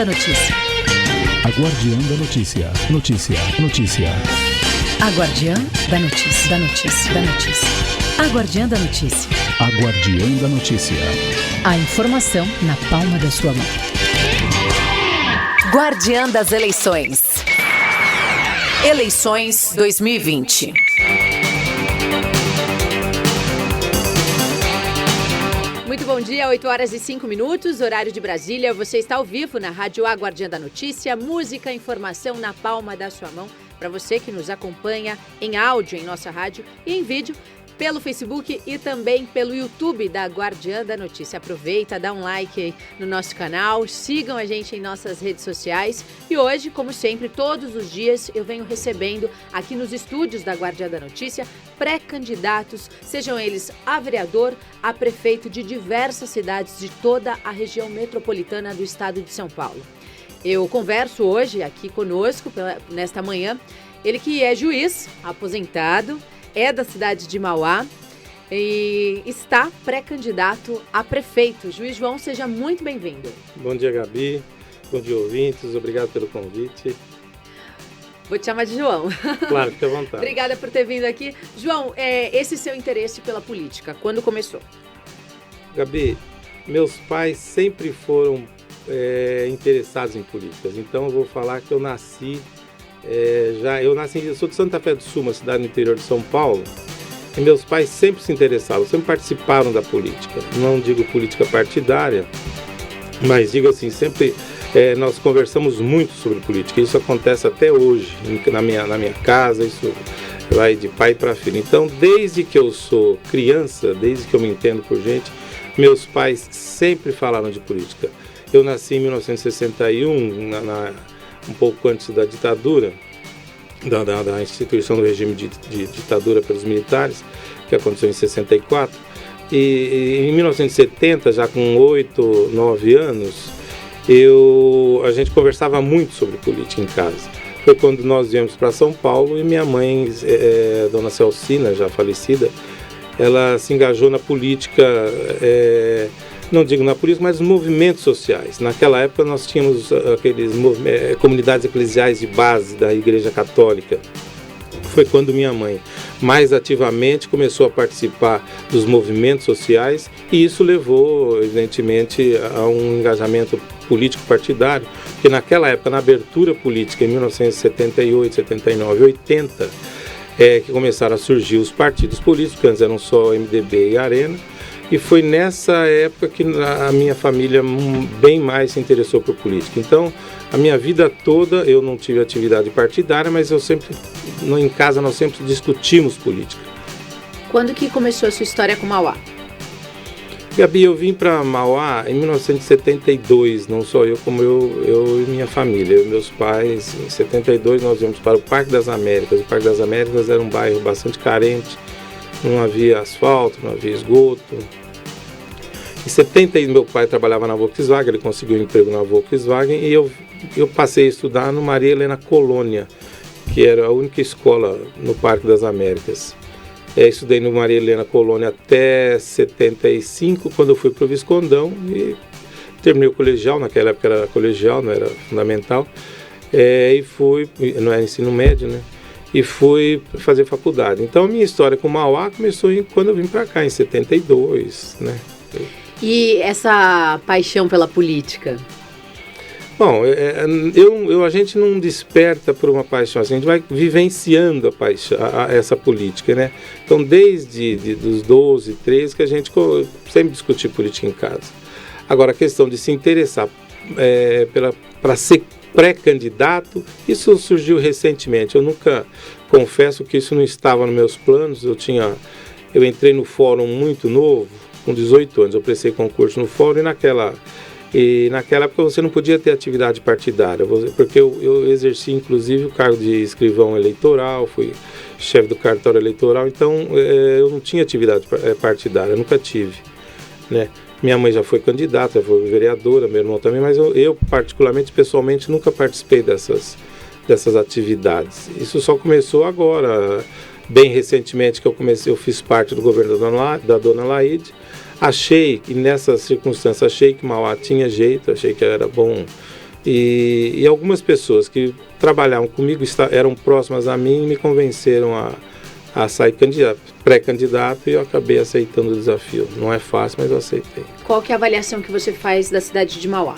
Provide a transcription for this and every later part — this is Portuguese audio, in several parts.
da notícia. A Guardiã da Notícia. Notícia. A Guardiã da Notícia. A Guardiã da Notícia. A Guardiã da Notícia. A informação na palma da sua mão. Guardiã das Eleições. Eleições 2020. Muito bom dia, 8h05, horário de Brasília. Você está ao vivo na Rádio A Guardiã da Notícia, música, informação na palma da sua mão. Para você que nos acompanha em áudio em nossa rádio e em vídeo pelo Facebook e também pelo YouTube da Guardiã da Notícia. Aproveita, dá um like no nosso canal, sigam a gente em nossas redes sociais. E hoje, como sempre, todos os dias eu venho recebendo aqui nos estúdios da Guardiã da Notícia pré-candidatos, sejam eles a vereador, a prefeito de diversas cidades de toda a região metropolitana do estado de São Paulo. Eu converso hoje aqui conosco, nesta manhã, ele que é juiz, aposentado, é da cidade de Mauá e está pré-candidato a prefeito. Juiz João, seja muito bem-vindo. Bom dia, Gabi. Bom dia, ouvintes. Obrigado pelo convite. Vou te chamar de João. Claro, fique à vontade. Obrigada por ter vindo aqui. João, esse seu interesse pela política, quando começou? Gabi, meus pais sempre foram interessados em políticas. Então, eu vou falar que eu sou de Santa Fé do Sul, uma cidade no interior de São Paulo, e meus pais sempre se interessavam, sempre participaram da política. Não digo política partidária, mas digo assim, sempre nós conversamos muito sobre política. Isso acontece até hoje, na minha casa, isso vai de pai para filho. Então, desde que eu sou criança, desde que eu me entendo por gente, meus pais sempre falaram de política. Eu nasci em 1961, um pouco antes da ditadura, da instituição do regime de ditadura pelos militares, que aconteceu em 64. E em 1970, já com 8, 9 anos, a gente conversava muito sobre política em casa. Foi quando nós viemos para São Paulo e minha mãe, dona Celcina, já falecida, ela se engajou na política, não digo na política, mas nos movimentos sociais. Naquela época nós tínhamos aqueles comunidades eclesiais de base da Igreja Católica. Foi quando minha mãe mais ativamente começou a participar dos movimentos sociais e isso levou, evidentemente, a um engajamento político partidário, porque naquela época, na abertura política, em 1978, 79, 80, que começaram a surgir os partidos políticos, que antes eram só MDB e Arena. E foi nessa época que a minha família bem mais se interessou por política. Então, a minha vida toda eu não tive atividade partidária, mas em casa nós sempre discutimos política. Quando que começou a sua história com Mauá? Gabi, eu vim para Mauá em 1972, não só eu, como eu e minha família. Eu e meus pais, em 72 nós viemos para o Parque das Américas. O Parque das Américas era um bairro bastante carente, não havia asfalto, não havia esgoto. Em 70, meu pai trabalhava na Volkswagen, ele conseguiu um emprego na Volkswagen e eu passei a estudar no Maria Helena Colônia, que era a única escola no Parque das Américas. Estudei no Maria Helena Colônia até 75, quando eu fui para o Viscondão e terminei o colegial, naquela época era colegial, não era fundamental, e não era ensino médio, né? E fui fazer faculdade. Então, a minha história com Mauá começou quando eu vim para cá, em 72, né? E essa paixão pela política? Bom, a gente não desperta por uma paixão, assim, a gente vai vivenciando essa política, né? Então, desde dos 12, 13, que a gente sempre discutiu política em casa. Agora, a questão de se interessar para ser pré-candidato, isso surgiu recentemente. Eu nunca, confesso que isso não estava nos meus planos. Eu entrei no fórum muito novo, com 18 anos, eu prestei concurso no fórum e naquela época você não podia ter atividade partidária, porque eu exerci inclusive o cargo de escrivão eleitoral, fui chefe do cartório eleitoral, então eu não tinha atividade partidária, nunca tive, né? Minha mãe já foi candidata, já foi vereadora, meu irmão também, mas eu particularmente, pessoalmente, nunca participei dessas atividades. Isso só começou agora, bem recentemente, que eu fiz parte do governo da dona Laide. Achei que nessas circunstâncias, que Mauá tinha jeito, achei que era bom E algumas pessoas que trabalhavam comigo eram próximas a mim e me convenceram a sair pré-candidato, e eu acabei aceitando o desafio. Não é fácil, mas eu aceitei. Qual que é a avaliação que você faz da cidade de Mauá?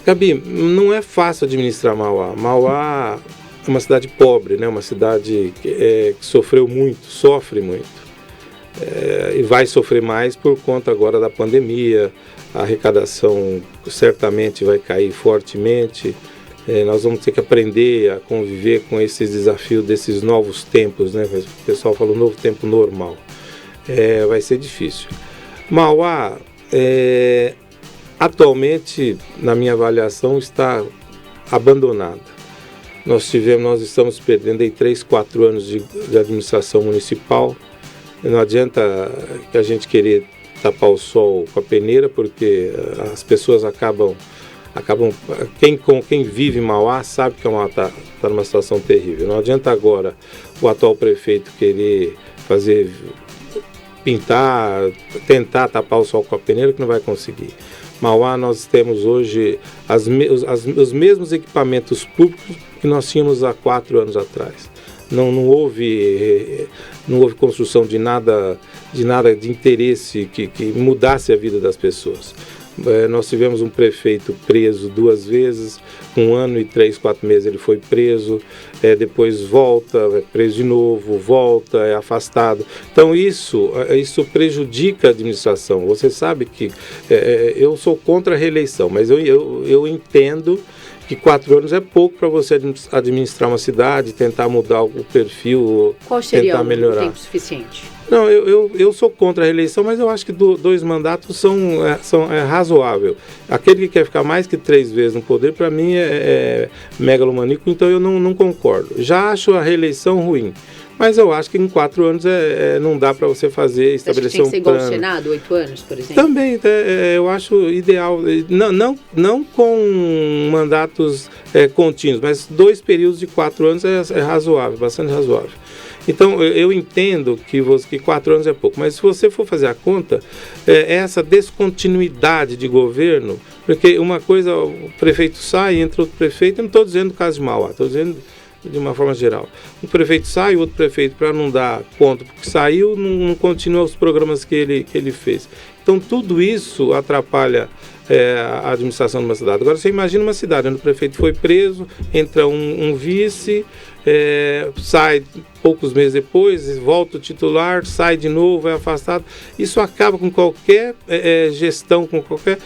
Gabi, não é fácil administrar Mauá. Mauá é uma cidade pobre, né? Uma cidade que sofre muito. E vai sofrer mais por conta agora da pandemia. A arrecadação certamente vai cair fortemente. Nós vamos ter que aprender a conviver com esses desafios desses novos tempos, né? O pessoal fala o novo tempo normal. Vai ser difícil. Mauá, atualmente, na minha avaliação, está abandonada. Nós estamos perdendo aí 3, 4 anos de administração municipal. Não adianta que a gente querer tapar o sol com a peneira, porque as pessoas acabam quem vive em Mauá sabe que Mauá está numa situação terrível. Não adianta agora o atual prefeito querer tentar tapar o sol com a peneira, que não vai conseguir. Mauá, nós temos hoje os mesmos equipamentos públicos que nós tínhamos há 4 anos atrás. Não houve construção de nada de interesse que mudasse a vida das pessoas. Nós tivemos um prefeito preso 2 vezes, 1 ano e 3, 4 meses ele foi preso, depois volta, é preso de novo, volta, é afastado. Então isso prejudica a administração. Você sabe que eu sou contra a reeleição, mas eu entendo que 4 anos é pouco para você administrar uma cidade, tentar mudar o perfil, qual seria tentar melhorar. O tempo suficiente? Não, eu sou contra a reeleição, mas eu acho que 2 mandatos são razoável. Aquele que quer ficar mais que 3 vezes no poder, para mim é megalomaníaco, então eu não concordo. Já acho a reeleição ruim, mas eu acho que em 4 anos não dá para você estabelecer um plano. Tem que ser igual ao Senado, 8 anos, por exemplo? Também, eu acho ideal, não com mandatos contínuos, mas 2 períodos de 4 anos é razoável, bastante razoável. Então, eu entendo que 4 anos é pouco, mas se você for fazer a conta, essa descontinuidade de governo, porque uma coisa, o prefeito sai, entra outro prefeito, eu não estou dizendo o caso de Mauá, estou dizendo de uma forma geral. Um prefeito sai, o outro prefeito, para não dar conta porque saiu, não continua os programas que ele fez. Então, tudo isso atrapalha a administração de uma cidade. Agora, você imagina uma cidade onde o prefeito foi preso, entra um vice, sai poucos meses depois, volta o titular, sai de novo, é afastado. Isso acaba com qualquer gestão, com qualquer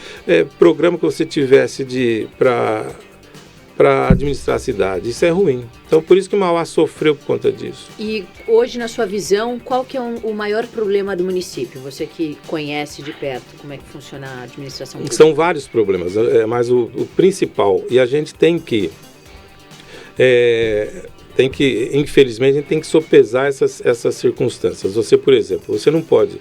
programa que você tivesse para administrar a cidade. Isso é ruim. Então, por isso que Mauá sofreu por conta disso. E hoje, na sua visão, qual que é o maior problema do município? Você que conhece de perto como é que funciona a administração pública. São vários problemas, mas o principal, e a gente tem que, infelizmente, a gente tem que sopesar essas circunstâncias. Você, por exemplo, você não pode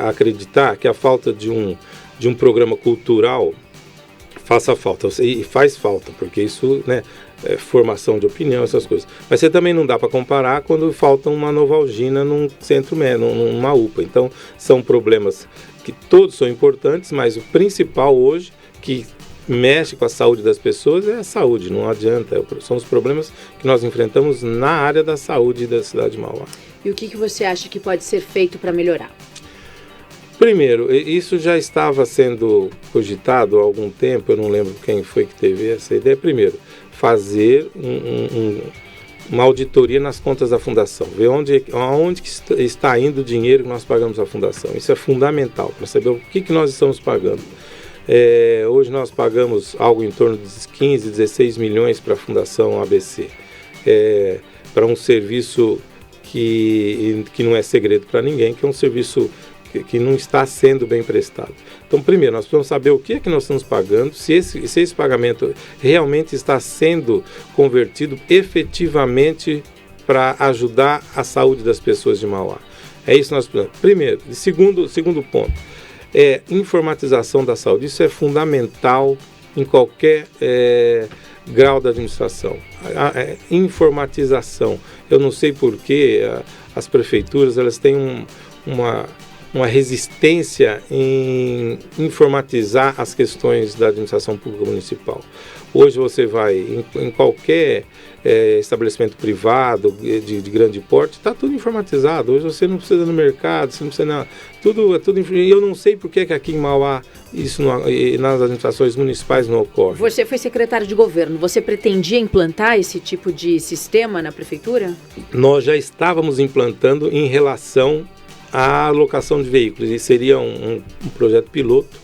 acreditar que a falta de um programa cultural faça falta, e faz falta, porque isso, né, formação de opinião, essas coisas. Mas você também não dá para comparar quando falta uma Novalgina num centro médico, numa UPA. Então, são problemas que todos são importantes, mas o principal hoje, que mexe com a saúde das pessoas, é a saúde, não adianta. São os problemas que nós enfrentamos na área da saúde da cidade de Mauá. E o que você acha que pode ser feito para melhorar? Primeiro, isso já estava sendo cogitado há algum tempo, eu não lembro quem foi que teve essa ideia. Primeiro, fazer uma auditoria nas contas da fundação, ver aonde que está indo o dinheiro que nós pagamos à fundação. Isso é fundamental para saber o que nós estamos pagando. Hoje nós pagamos algo em torno de 15, 16 milhões para a Fundação ABC, para um serviço que não é segredo para ninguém, que é um serviço que não está sendo bem prestado. Então, primeiro, nós precisamos saber o que é que nós estamos pagando, se esse pagamento realmente está sendo convertido efetivamente para ajudar a saúde das pessoas de Mauá. É isso que nós precisamos. Primeiro. Segundo ponto, informatização da saúde. Isso é fundamental em qualquer grau da administração. Informatização. Eu não sei por que as prefeituras elas têm uma resistência em informatizar as questões da administração pública municipal. Hoje você vai em qualquer estabelecimento privado de grande porte, está tudo informatizado. Hoje você não precisa ir no mercado, você não precisa tudo. E eu não sei por que aqui em Mauá isso nas administrações municipais não ocorre. Você foi secretário de governo, você pretendia implantar esse tipo de sistema na prefeitura? Nós já estávamos implantando em relação à alocação de veículos, e seria um projeto piloto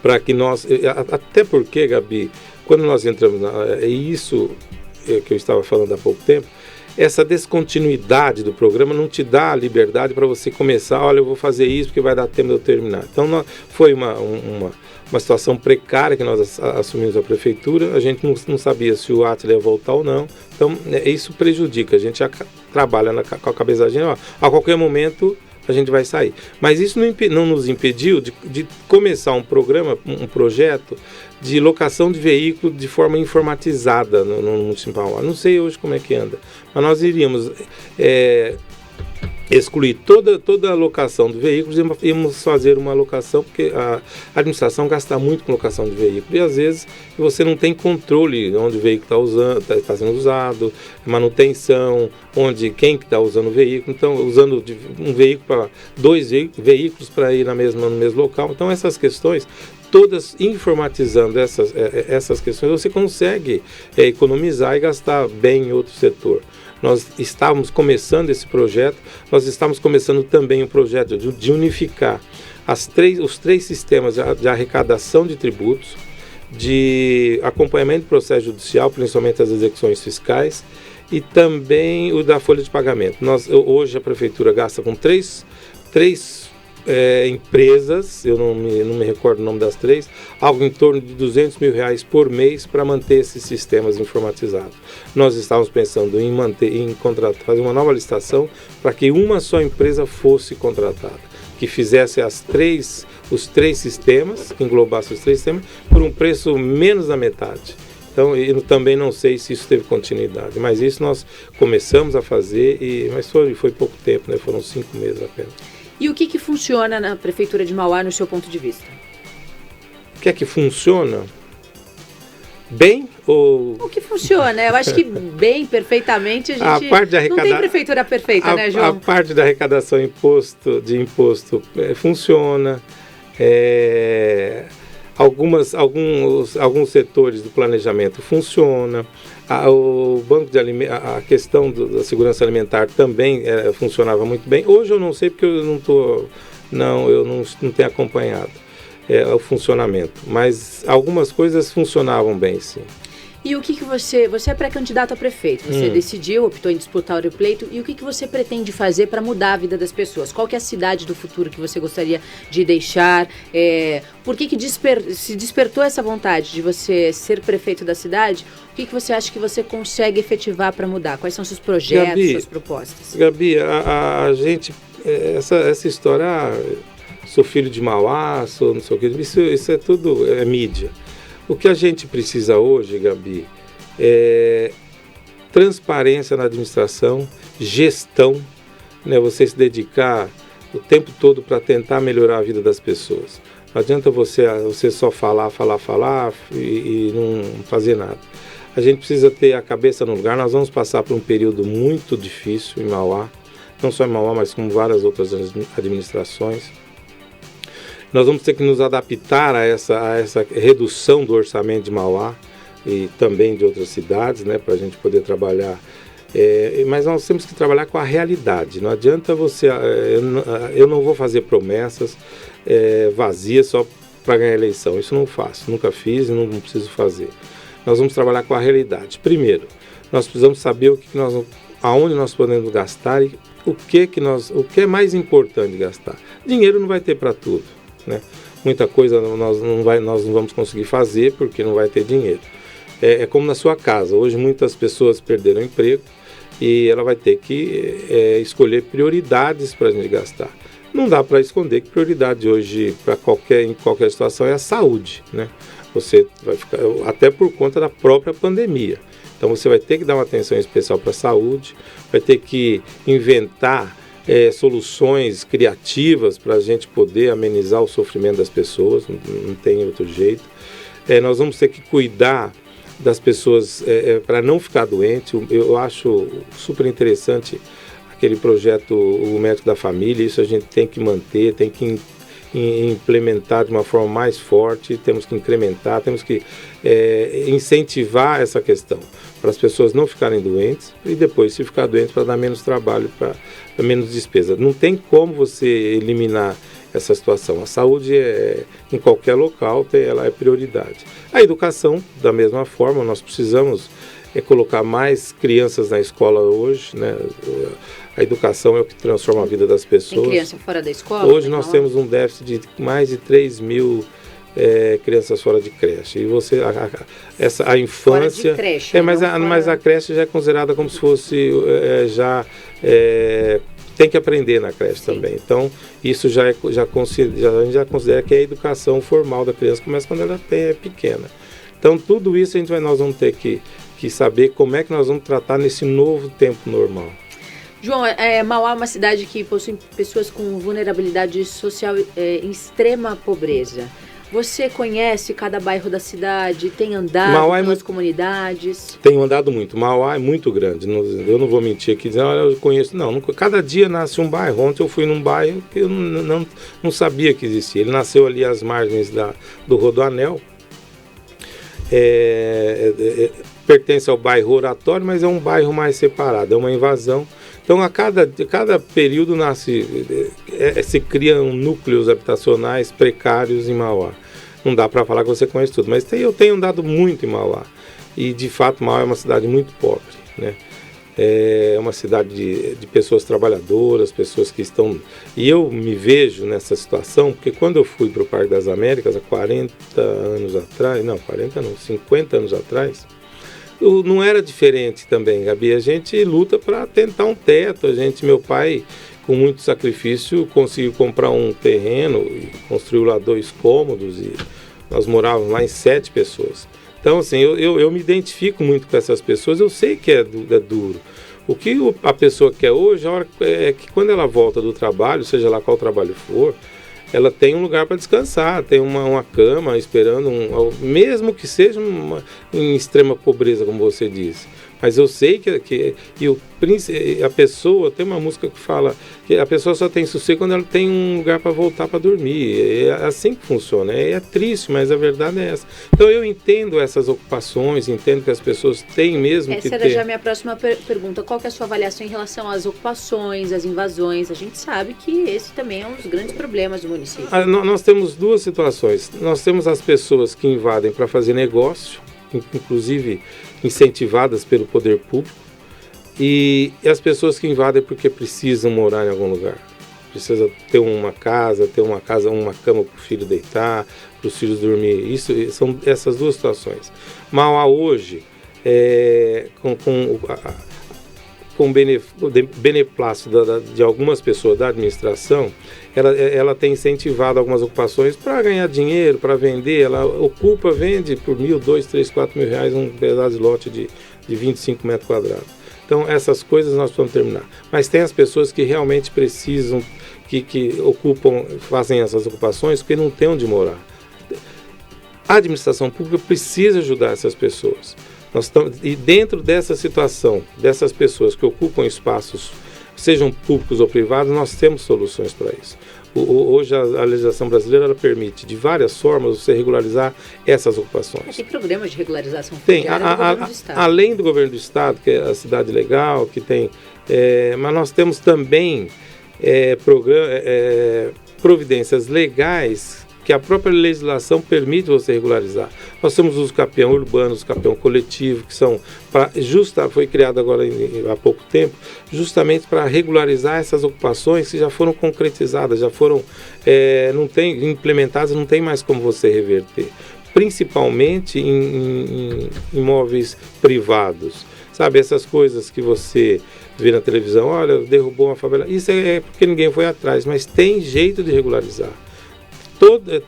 para que nós, até porque, Gabi, quando nós entramos, isso que eu estava falando há pouco tempo, essa descontinuidade do programa não te dá a liberdade para você começar, olha, eu vou fazer isso porque vai dar tempo de eu terminar. Então foi uma situação precária que nós assumimos a prefeitura, a gente não sabia se o Átila ia voltar ou não, então isso prejudica, a gente já trabalha com a cabeça da gente, a qualquer momento a gente vai sair. Mas isso não nos impediu de começar um projeto de locação de veículo de forma informatizada no municipal. Eu não sei hoje como é que anda, mas nós iríamos excluir toda a locação de veículos e íamos fazer uma locação, porque a administração gasta muito com locação de veículo, e às vezes você não tem controle onde o veículo está sendo usado, manutenção, quem está usando o veículo, então usando um veículo para 2 veículos para ir no mesmo local. Então essas questões, todas informatizando essas questões, você consegue economizar e gastar bem em outro setor. Nós estávamos começando esse projeto, nós estávamos começando também o projeto de unificar os 3 sistemas de arrecadação de tributos, de acompanhamento do processo judicial, principalmente as execuções fiscais, e também o da folha de pagamento. Hoje a prefeitura gasta com três empresas, eu não me recordo o nome das 3, algo em torno de R$200 mil por mês para manter esses sistemas informatizados. Nós estávamos pensando em fazer uma nova licitação para que uma só empresa fosse contratada, que fizesse os 3 sistemas, que englobasse os 3 sistemas, por um preço menos da metade. Então, eu também não sei se isso teve continuidade, mas isso nós começamos a fazer, mas foi pouco tempo, né? Foram 5 meses apenas. E o que funciona na Prefeitura de Mauá, no seu ponto de vista? O que é que funciona? Bem ou... O que funciona? Eu acho que bem, perfeitamente, a gente não tem prefeitura perfeita, né, João? A parte da arrecadação de imposto funciona. Alguns setores do planejamento funciona. O banco de alimentos, a questão da segurança alimentar também funcionava muito bem. Hoje eu não sei porque eu não tenho acompanhado o funcionamento, mas algumas coisas funcionavam bem, sim. E o que você é pré-candidato a prefeito, você decidiu, optou em disputar o pleito, e o que você pretende fazer para mudar a vida das pessoas? Qual que é a cidade do futuro que você gostaria de deixar? Por que se despertou essa vontade de você ser prefeito da cidade? O que você acha que você consegue efetivar para mudar? Quais são seus projetos, Gabi, suas propostas? Gabi, a gente, essa história, sou filho de Mauá, sou não sei o que, isso é tudo mídia. O que a gente precisa hoje, Gabi, é transparência na administração, gestão, né? Você se dedicar o tempo todo para tentar melhorar a vida das pessoas. Não adianta você só falar e não fazer nada. A gente precisa ter a cabeça no lugar. Nós vamos passar por um período muito difícil em Mauá, não só em Mauá, mas como várias outras administrações. Nós vamos ter que nos adaptar a essa redução do orçamento de Mauá e também de outras cidades, né, para a gente poder trabalhar. Mas nós temos que trabalhar com a realidade. Não adianta eu não vou fazer promessas vazias só para ganhar a eleição. Isso não faço, nunca fiz e não preciso fazer. Nós vamos trabalhar com a realidade. Primeiro, nós precisamos saber aonde nós podemos gastar e o que é mais importante gastar. Dinheiro não vai ter para tudo, né? Muita coisa nós não vamos conseguir fazer porque não vai ter dinheiro. É como na sua casa. Hoje muitas pessoas perderam o emprego e ela vai ter que escolher prioridades para a gente gastar. Não dá para esconder que prioridade hoje em qualquer situação é a saúde, né? Você vai ficar, até por conta da própria pandemia. Então você vai ter que dar uma atenção especial para a saúde, vai ter que inventar soluções criativas para a gente poder amenizar o sofrimento das pessoas, não tem outro jeito. Nós vamos ter que cuidar das pessoas para não ficar doente. Eu acho super interessante aquele projeto, o médico da família. Isso a gente tem que manter, tem que implementar de uma forma mais forte, temos que incrementar, temos que incentivar essa questão, para as pessoas não ficarem doentes e depois, se ficar doente, para dar menos trabalho, para menos despesa. Não tem como você eliminar essa situação. A saúde em qualquer local, ela é prioridade. A educação, da mesma forma, nós precisamos colocar mais crianças na escola hoje, né? A educação é o que transforma a vida das pessoas. Tem criança fora da escola? Hoje nós temos um déficit de mais de 3 mil crianças fora de creche. E você, a infância... Fora de creche, mas a creche já é considerada como se fosse tem que aprender na creche. Sim. Também. Então, isso a gente já considera que é a educação formal da criança, começa quando ela é pequena. Então, tudo isso nós vamos ter que saber como é que nós vamos tratar nesse novo tempo normal. João, Mauá é uma cidade que possui pessoas com vulnerabilidade social em extrema pobreza. Você conhece cada bairro da cidade? Tem andado nas comunidades? Tenho andado muito. Mauá é muito grande. Eu não vou mentir aqui dizendo, olha, eu conheço. Não, cada dia nasce um bairro. Ontem eu fui num bairro que eu não sabia que existia. Ele nasceu ali às margens do Rodoanel. Pertence ao bairro Oratório, mas é um bairro mais separado. É uma invasão. Então, a cada período se criam núcleos habitacionais precários em Mauá. Não dá para falar que você conhece tudo, mas eu tenho andado muito em Mauá. E, de fato, Mauá é uma cidade muito pobre, né? É uma cidade de pessoas trabalhadoras, pessoas que estão... E eu me vejo nessa situação, porque quando eu fui para o Parque das Américas, há 40 anos atrás... Não, 40 não, 50 anos atrás... Não era diferente também, Gabi. A gente luta para tentar um teto. Meu pai, com muito sacrifício, conseguiu comprar um terreno e construiu lá 2 cômodos e nós morávamos lá em 7 pessoas. Então, assim, eu me identifico muito com essas pessoas. Eu sei que é duro. O que a pessoa quer hoje é que quando ela volta do trabalho, seja lá qual trabalho for, ela tem um lugar para descansar, tem uma cama esperando, mesmo que seja em extrema pobreza, como você disse. Mas eu sei que a pessoa, tem uma música que fala que a pessoa só tem sossego quando ela tem um lugar para voltar para dormir. É assim que funciona. É triste, mas a verdade é essa. Então eu entendo essas ocupações, entendo que as pessoas têm mesmo que ter... Essa era já a minha próxima pergunta. Qual que é a sua avaliação em relação às ocupações, às invasões? A gente sabe que esse também é um dos grandes problemas do município. Nós temos 2 situações. Nós temos as pessoas que invadem para fazer negócio, inclusive incentivadas pelo poder público, e as pessoas que invadem porque precisam morar em algum lugar. Precisa ter uma casa, uma cama para o filho deitar, para os filhos dormir. São essas 2 situações. Mauá hoje, com o beneplácito de algumas pessoas da administração, ela tem incentivado algumas ocupações para ganhar dinheiro, para vender. Ela vende por R$1.000, R$2.000, R$3.000, R$4.000 um pedaço de lote de 25 metros quadrados. Então, essas coisas nós precisamos terminar. Mas tem as pessoas que realmente precisam, que fazem essas ocupações porque não tem onde morar. A administração pública precisa ajudar essas pessoas. E dentro dessa situação, dessas pessoas que ocupam espaços, sejam públicos ou privados, nós temos soluções para isso. Hoje a legislação brasileira ela permite, de várias formas, você regularizar essas ocupações. Tem programas de regularização fundiária do governo do Estado. Além do governo do Estado, que é a cidade legal, que tem... mas nós temos também providências legais que a própria legislação permite você regularizar. Nós temos os capião urbanos, os capião coletivo, que são foi criado agora há pouco tempo, justamente para regularizar essas ocupações que já foram concretizadas, já foram implementadas, não tem mais como você reverter. Principalmente em imóveis privados. Sabe, essas coisas que você vê na televisão, olha, derrubou uma favela. Isso é porque ninguém foi atrás, mas tem jeito de regularizar.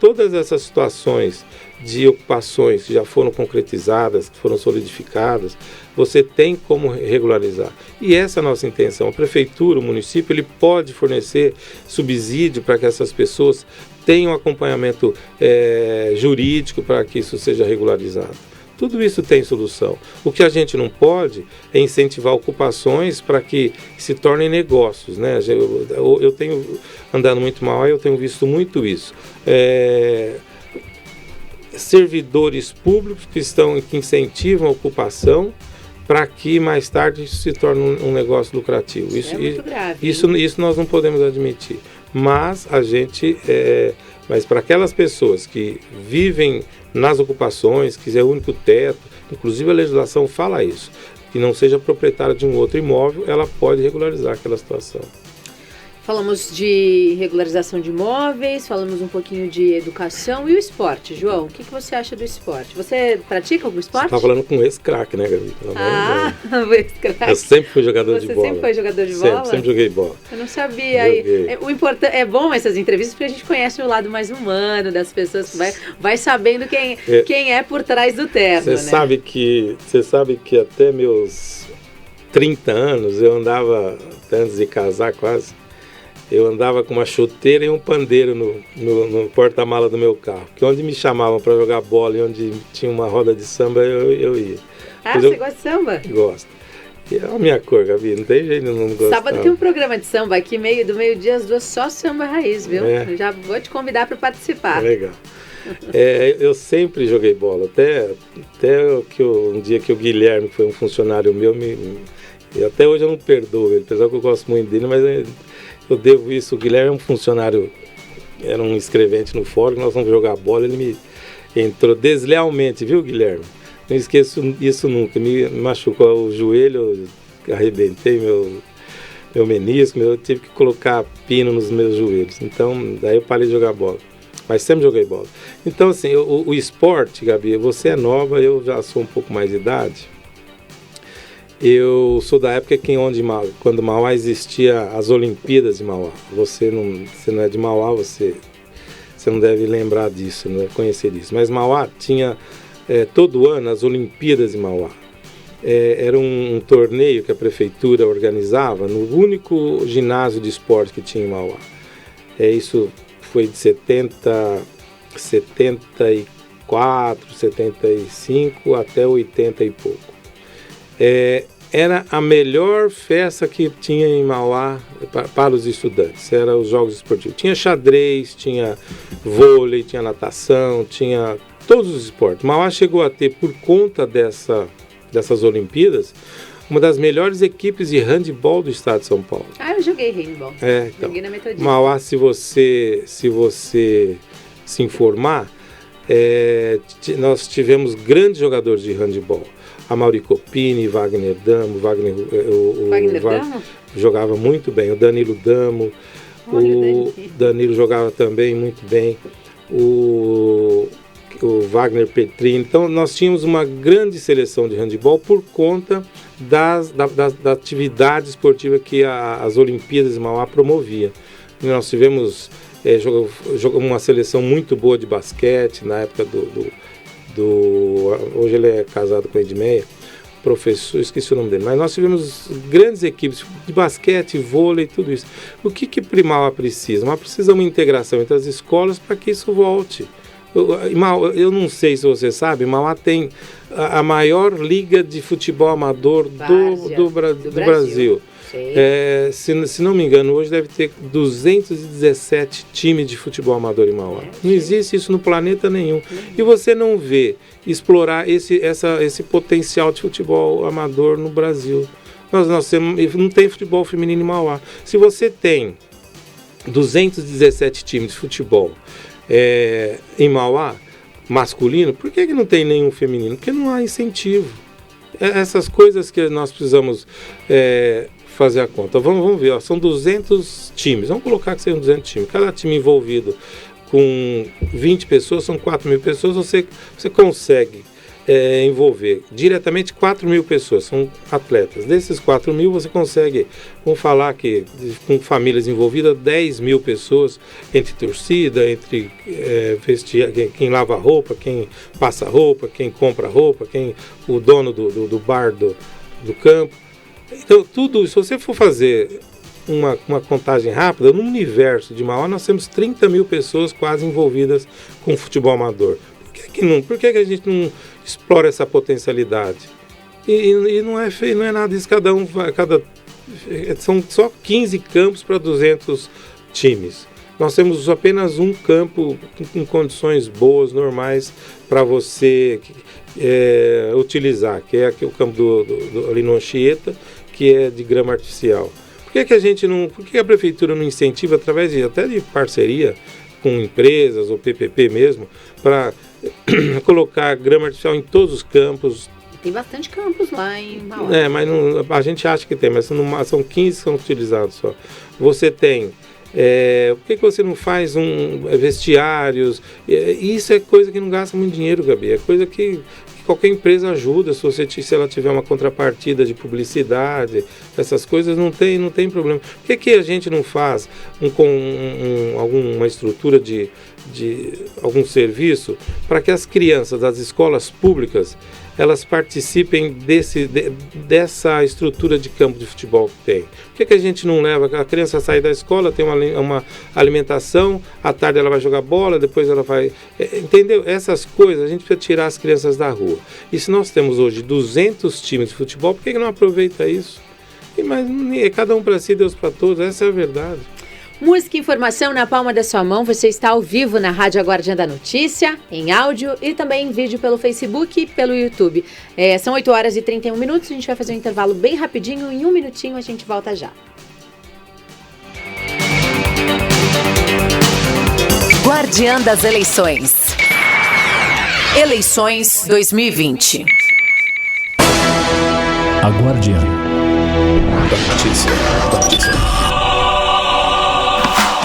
todas essas situações de ocupações que já foram concretizadas, que foram solidificadas, você tem como regularizar. E essa é a nossa intenção. A prefeitura, o município, ele pode fornecer subsídio para que essas pessoas tenham acompanhamento jurídico para que isso seja regularizado. Tudo isso tem solução. O que a gente não pode é incentivar ocupações para que se tornem negócios, né? Eu tenho andado muito mal, eu tenho visto muito isso. Servidores públicos que incentivam a ocupação para que mais tarde isso se torne um negócio lucrativo. Isso é muito grave. Isso nós não podemos admitir. Mas mas para aquelas pessoas que vivem nas ocupações, que é o único teto, inclusive a legislação fala isso, que não seja proprietária de um outro imóvel, ela pode regularizar aquela situação. Falamos de regularização de imóveis, falamos um pouquinho de educação e o esporte. João, o que você acha do esporte? Você pratica algum esporte? Você está falando com ex-craque, né, Gabi? O ex-craque. Eu sempre fui jogador de bola. Você sempre foi jogador de bola? Sempre joguei bola. Eu não sabia. É bom essas entrevistas porque a gente conhece o lado mais humano das pessoas, vai sabendo quem é por trás do terno. Você sabe que até meus 30 anos, eu andava, até antes de casar quase, eu andava com uma chuteira e um pandeiro no porta-mala do meu carro. Que onde me chamavam para jogar bola e onde tinha uma roda de samba, eu ia. Você gosta de samba? Gosto. E é a minha cor, Gabi, não tem jeito de não gostar. Sábado tem um programa de samba aqui, do meio-dia às 2, só samba raiz, viu? Eu já vou te convidar para participar. Legal. Eu sempre joguei bola, até um dia que o Guilherme, que foi um funcionário meu, e até hoje eu não perdoo ele, apesar que eu gosto muito dele, mas eu devo isso. O Guilherme é um funcionário, era um escrevente no fórum, nós vamos jogar bola, ele me entrou deslealmente, viu, Guilherme? Não esqueço isso nunca, me machucou o joelho, eu arrebentei meu menisco, eu tive que colocar pino nos meus joelhos, então daí eu parei de jogar bola, mas sempre joguei bola. Então assim, o esporte, Gabi, você é nova, eu já sou um pouco mais de idade. Eu sou da época quando Mauá existia as Olimpíadas de Mauá. Você não é de Mauá, você não deve lembrar disso, não deve conhecer disso. Mas Mauá tinha todo ano as Olimpíadas de Mauá. Era um torneio que a prefeitura organizava no único ginásio de esporte que tinha em Mauá. Isso foi de 74, 75 até 80 e pouco. Era a melhor festa que tinha em Mauá para os estudantes, eram os jogos esportivos. Tinha xadrez, tinha vôlei, tinha natação, tinha todos os esportes. Mauá chegou a ter, por conta dessas Olimpíadas, uma das melhores equipes de handebol do estado de São Paulo. Eu joguei handebol. Então, joguei na Metodista. Mauá, se você se informar, nós tivemos grandes jogadores de handebol. A Mauri Copini, Wagner Damo, Wagner Damo? Jogava muito bem, o Danilo Damo, o Danilo jogava também muito bem, o Wagner Petrini. Então nós tínhamos uma grande seleção de handebol por conta da atividade esportiva que as Olimpíadas de Mauá promovia. E nós tivemos uma seleção muito boa de basquete na época hoje ele é casado com a Edmeia, professor, esqueci o nome dele, mas nós tivemos grandes equipes de basquete, vôlei, tudo isso. O que Mauá precisa? Mauá precisa uma integração entre as escolas para que isso volte. Eu não sei se você sabe, Mauá tem a maior liga de futebol amador do Brasil. Se não me engano, hoje deve ter 217 times de futebol amador em Mauá. Não existe isso no planeta nenhum. E você não vê explorar esse potencial de futebol amador no Brasil. Nós não tem futebol feminino em Mauá. Se você tem 217 times de futebol em Mauá, masculino, por que não tem nenhum feminino? Porque não há incentivo. Essas coisas que nós precisamos fazer a conta. Vamos ver, são 200 times, vamos colocar que sejam 200 times, cada time envolvido com 20 pessoas, são 4.000 pessoas, você consegue envolver diretamente 4.000 pessoas, são atletas. Desses 4.000 você consegue, vamos falar que com famílias envolvidas, 10.000 pessoas, entre torcida, entre quem lava roupa, quem passa roupa, quem compra roupa, o dono do bar do campo. Então tudo, se você for fazer uma contagem rápida, no universo de Mauá nós temos 30.000 pessoas quase envolvidas com futebol amador. Por que a gente não explora essa potencialidade? E não é nada disso, são só 15 campos para 200 times. Nós temos apenas um campo em condições boas, normais, para você utilizar, que é o campo ali no Anchieta, que é de grama artificial. Por que a prefeitura não incentiva, através até de parceria com empresas ou PPP mesmo, para colocar grama artificial em todos os campos? Tem bastante campos lá em Mauá. Mas a gente acha que tem, mas são 15 que são utilizados só. Você tem... por que você não faz vestiários? Isso é coisa que não gasta muito dinheiro, Gabi. É coisa que qualquer empresa ajuda, se ela tiver uma contrapartida de publicidade, essas coisas não tem problema. Por que a gente não faz alguma estrutura de algum serviço para que as crianças das escolas públicas elas participem dessa estrutura de campo de futebol que tem? Por que a gente não leva? A criança sai da escola, tem uma alimentação, à tarde ela vai jogar bola, depois ela vai... Entendeu? Essas coisas a gente precisa tirar as crianças da rua. E se nós temos hoje 200 times de futebol, por que não aproveita isso? Mas cada um para si, Deus para todos, essa é a verdade. Música e informação na palma da sua mão. Você está ao vivo na Rádio A Guardiã da Notícia, em áudio e também em vídeo pelo Facebook e pelo YouTube. São 8 horas e 31 minutos. A gente vai fazer um intervalo bem rapidinho. Em 1 minutinho a gente volta já. Guardiã das Eleições. Eleições 2020. A Guardiã da Notícia.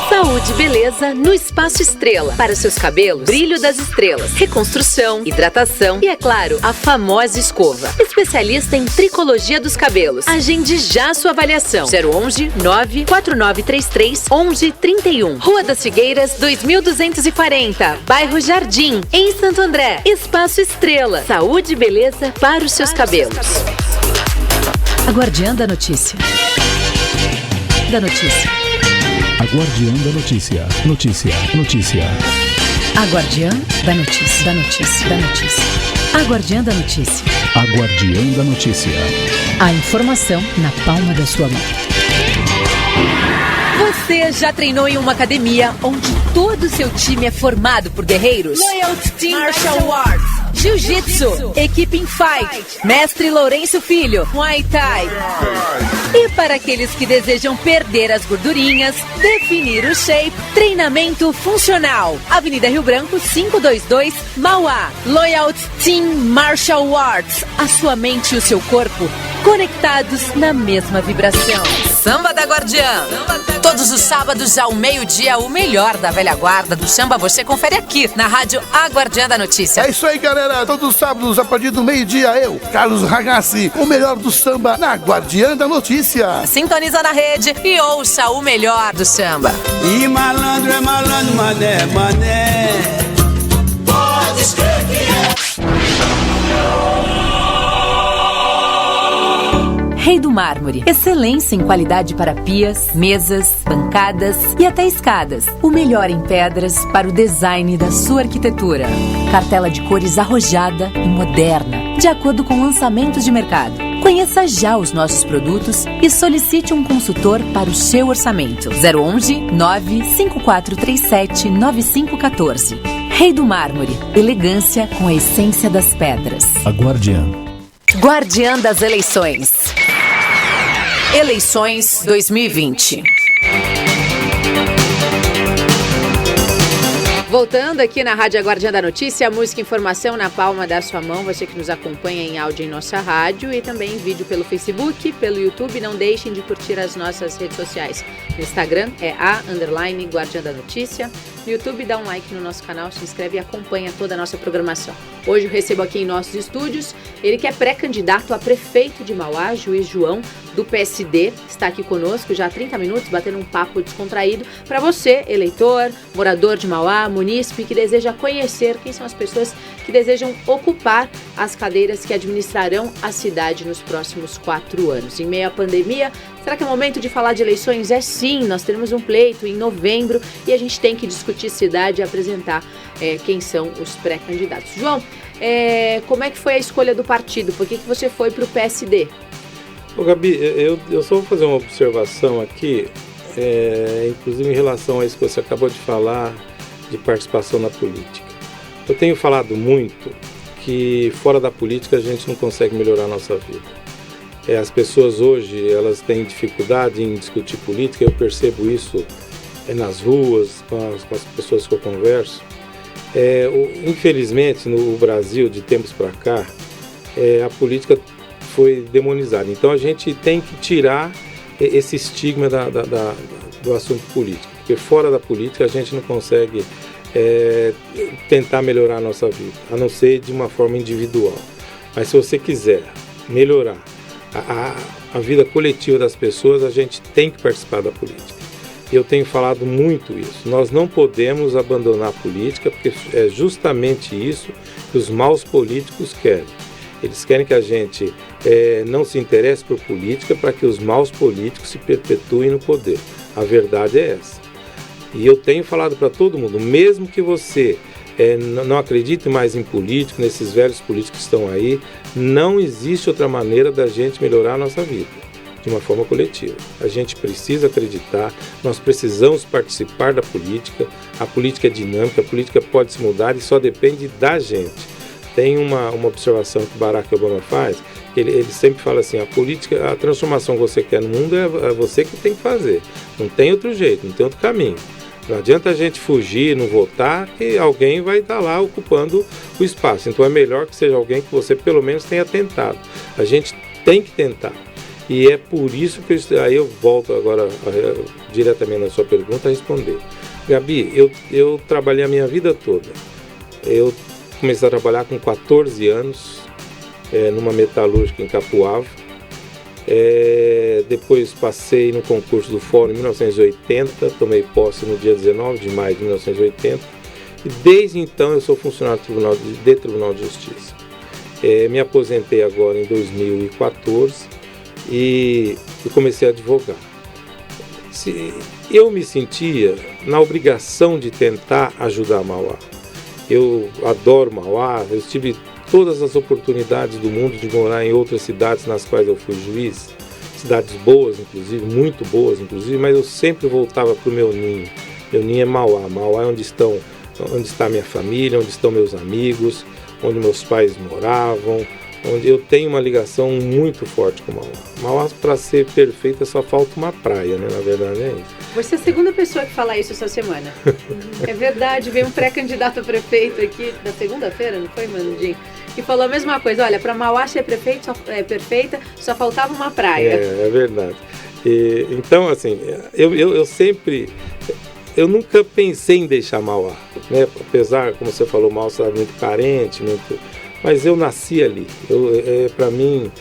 Saúde e beleza no Espaço Estrela. Para seus cabelos, brilho das estrelas, reconstrução, hidratação e, é claro, a famosa escova. Especialista em tricologia dos cabelos. Agende já sua avaliação. 011 94933 1131. Rua das Figueiras, 2240. Bairro Jardim, em Santo André. Espaço Estrela. Saúde e beleza para os seus cabelos. A Guardiã da Notícia. A Guardiã da Notícia. A Guardiã da Notícia. A Guardiã da Notícia. A Guardiã da Notícia. A informação na palma da sua mão. Você já treinou em uma academia onde todo o seu time é formado por guerreiros? Loyalty Team Martial Arts, Jiu-Jitsu, Equipe in Fight, Mestre Lourenço Filho, Muay Thai. E para aqueles que desejam perder as gordurinhas, definir o shape, treinamento funcional. Avenida Rio Branco, 522, Mauá. Loyalty Team Martial Arts. A sua mente e o seu corpo conectados na mesma vibração. Samba da Guardiã. Todos os sábados ao meio-dia, o melhor da velha guarda do samba você confere aqui na Rádio A Guardiã da Notícia. É isso aí, galera. Todos os sábados, a partir do meio-dia, eu, Carlos Ragazzi, o melhor do samba na Guardiã da Notícia. Sintoniza na rede e ouça o melhor do samba. E malandro é malandro, mané, mané. Pode escrever que é. Rei do Mármore. Excelência em qualidade para pias, mesas, bancadas e até escadas. O melhor em pedras para o design da sua arquitetura. Cartela de cores arrojada e moderna, de acordo com lançamentos de mercado. Conheça já os nossos produtos e solicite um consultor para o seu orçamento. 011 95437 9514. Rei do Mármore. Elegância com a essência das pedras. A Guardiã. Guardiã das Eleições. Eleições 2020. Voltando aqui na Rádio A Guardiã da Notícia, música e informação na palma da sua mão. Você que nos acompanha em áudio em nossa rádio e também em vídeo pelo Facebook, pelo YouTube. Não deixem de curtir as nossas redes sociais. No Instagram é _Guardiã da Notícia. no YouTube, dá um like no nosso canal, se inscreve e acompanha toda a nossa programação. Hoje eu recebo aqui em nossos estúdios ele que é pré-candidato a prefeito de Mauá, Juiz João, do PSD, está aqui conosco já há 30 minutos, batendo um papo descontraído para você, eleitor, morador de Mauá, munícipe, que deseja conhecer quem são as pessoas que desejam ocupar as cadeiras que administrarão a cidade nos próximos 4 anos. Em meio à pandemia, será que é momento de falar de eleições? É sim, nós teremos um pleito em novembro e a gente tem que discutir cidade e apresentar quem são os pré-candidatos. João, como é que foi a escolha do partido? Por que você foi para o PSD? Ô, Gabi, eu só vou fazer uma observação aqui, inclusive em relação a isso que você acabou de falar, de participação na política. Eu tenho falado muito que fora da política a gente não consegue melhorar a nossa vida. As pessoas hoje, elas têm dificuldade em discutir política, eu percebo isso nas ruas, com as pessoas que eu converso. Infelizmente, no Brasil, de tempos para cá, a política foi demonizada. Então a gente tem que tirar esse estigma do assunto político, porque fora da política a gente não consegue tentar melhorar a nossa vida, a não ser de uma forma individual. Mas se você quiser melhorar a vida coletiva das pessoas, a gente tem que participar da política. E eu tenho falado muito isso. Nós não podemos abandonar a política, porque é justamente isso que os maus políticos querem. Eles querem que a gente não se interesse por política para que os maus políticos se perpetuem no poder. A verdade é essa. E eu tenho falado para todo mundo, mesmo que você não acredite mais em político, nesses velhos políticos que estão aí, não existe outra maneira da gente melhorar a nossa vida, de uma forma coletiva. A gente precisa acreditar, nós precisamos participar da política, a política é dinâmica, a política pode se mudar e só depende da gente. Tem uma observação que o Barack Obama faz, que ele sempre fala assim, a transformação que você quer no mundo é você que tem que fazer, não tem outro jeito, não tem outro caminho. Não adianta a gente fugir, não votar, que alguém vai estar lá ocupando o espaço. Então é melhor que seja alguém que você pelo menos tenha tentado. A gente tem que tentar. E é por isso que aí eu volto agora diretamente na sua pergunta a responder. Gabi, eu trabalhei a minha vida toda. Eu comecei a trabalhar com 14 anos, numa metalúrgica em Capuava. Depois passei no concurso do Fórum em 1980, tomei posse no dia 19 de maio de 1980 e desde então eu sou funcionário do Tribunal de Justiça. Me aposentei agora em 2014 e comecei a advogar. Eu me sentia na obrigação de tentar ajudar Mauá. Eu adoro Mauá, eu tive todas as oportunidades do mundo de morar em outras cidades nas quais eu fui juiz, cidades boas inclusive, muito boas inclusive, mas eu sempre voltava para o meu ninho. Meu ninho é Mauá. Mauá é onde está minha família, onde estão meus amigos, onde meus pais moravam, onde eu tenho uma ligação muito forte com Mauá. Mauá, para ser perfeita, só falta uma praia, né? Na verdade é isso. Você é a segunda pessoa que fala isso essa semana. É verdade, veio um pré-candidato a prefeito aqui na segunda-feira, não foi, Manudinho? Que falou a mesma coisa, olha, para Mauá ser perfeita, só faltava uma praia. É verdade. Então, assim, eu nunca pensei em deixar Mauá, né? Apesar, como você falou, Mauá é muito carente, mas eu nasci ali. Para mim,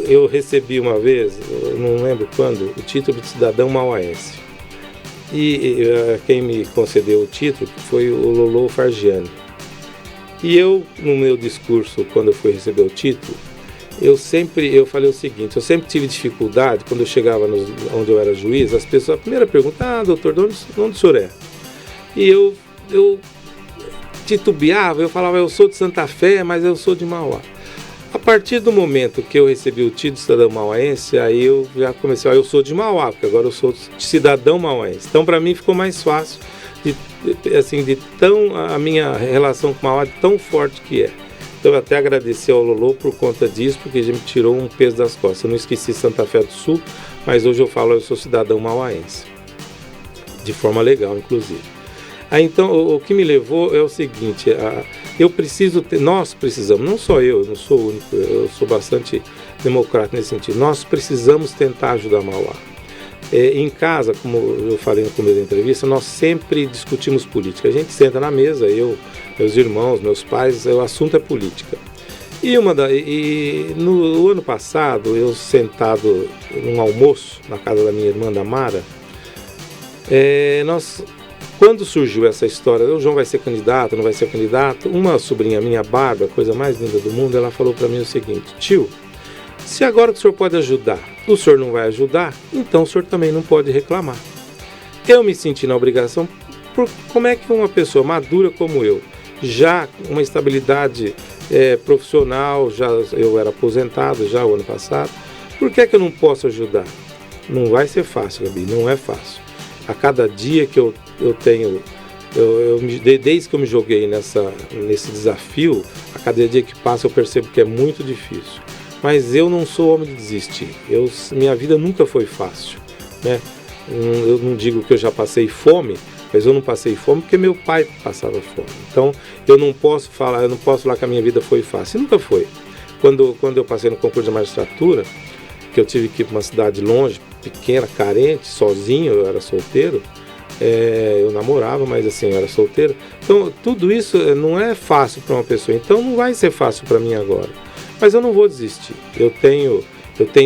eu recebi uma vez, eu não lembro quando, o título de cidadão mauaense. E quem me concedeu o título foi o Lolo Fargiani. E eu, no meu discurso, quando eu fui receber o título, eu falei o seguinte, eu sempre tive dificuldade, quando eu chegava onde eu era juiz, as pessoas, a primeira pergunta, doutor, de onde o senhor é? E eu titubeava, eu falava, eu sou de Santa Fé, mas eu sou de Mauá. A partir do momento que eu recebi o título de cidadão mauaense, aí eu já comecei, eu sou de Mauá, porque agora eu sou cidadão mauaense. Então, para mim, ficou mais fácil, a minha relação com Mauá tão forte que é. Então, eu até agradeci ao Lolo por conta disso, porque ele me tirou um peso das costas. Eu não esqueci Santa Fé do Sul, mas hoje eu falo, eu sou cidadão mauaense. De forma legal, inclusive. Então, o que me levou é o seguinte, nós precisamos, não só eu não sou o único, eu sou bastante democrata nesse sentido, nós precisamos tentar ajudar Mauá. Em casa, como eu falei no começo da entrevista, nós sempre discutimos política. A gente senta na mesa, eu, meus irmãos, meus pais, o assunto é política. E no ano passado, eu sentado num almoço na casa da minha irmã, da Mara, quando surgiu essa história, o João vai ser candidato, não vai ser candidato, uma sobrinha minha, Bárbara, coisa mais linda do mundo, ela falou para mim o seguinte: tio, se agora que o senhor pode ajudar, o senhor não vai ajudar, então o senhor também não pode reclamar. Eu me senti na obrigação, como é que uma pessoa madura como eu, já uma estabilidade profissional, eu era aposentado já o ano passado, por que é que eu não posso ajudar? Não vai ser fácil, Gabi, não é fácil. A cada dia que eu tenho, desde que eu me joguei nesse desafio, a cada dia que passa eu percebo que é muito difícil. Mas eu não sou homem de desistir. Minha vida nunca foi fácil, né? Eu não digo que eu já passei fome, mas eu não passei fome porque meu pai passava fome. Então eu não posso falar que a minha vida foi fácil. Nunca foi. Quando eu passei no concurso de magistratura, que eu tive que ir para uma cidade longe, pequena, carente, sozinho, eu era solteiro, eu namorava, mas assim, eu era solteiro. Então tudo isso não é fácil para uma pessoa, então não vai ser fácil para mim agora. Mas eu não vou desistir. Eu tenho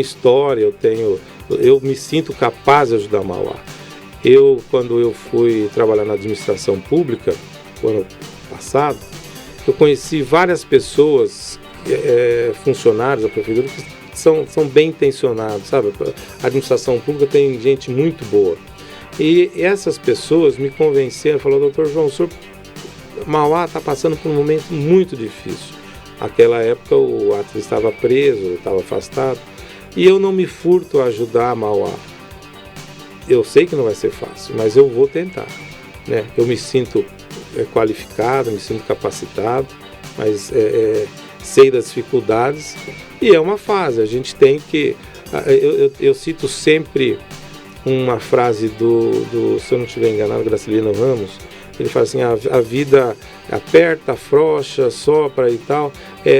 história, eu me sinto capaz de ajudar Mauá. Quando eu fui trabalhar na administração pública, no ano passado, eu conheci várias pessoas, funcionários da prefeitura, que são bem intencionados, sabe? A administração pública tem gente muito boa. E essas pessoas me convenceram, falaram: doutor João, o senhor, Mauá está passando por um momento muito difícil. Naquela época o atleta estava preso, estava afastado, e eu não me furto a ajudar Mauá. Eu sei que não vai ser fácil, mas eu vou tentar, né? Eu me sinto qualificado, me sinto capacitado, mas sei das dificuldades, e é uma fase. A gente tem que... Eu cito sempre uma frase se eu não estiver enganado, Graciliano Ramos. Ele fala assim: a vida aperta, afrouxa, sopra e tal.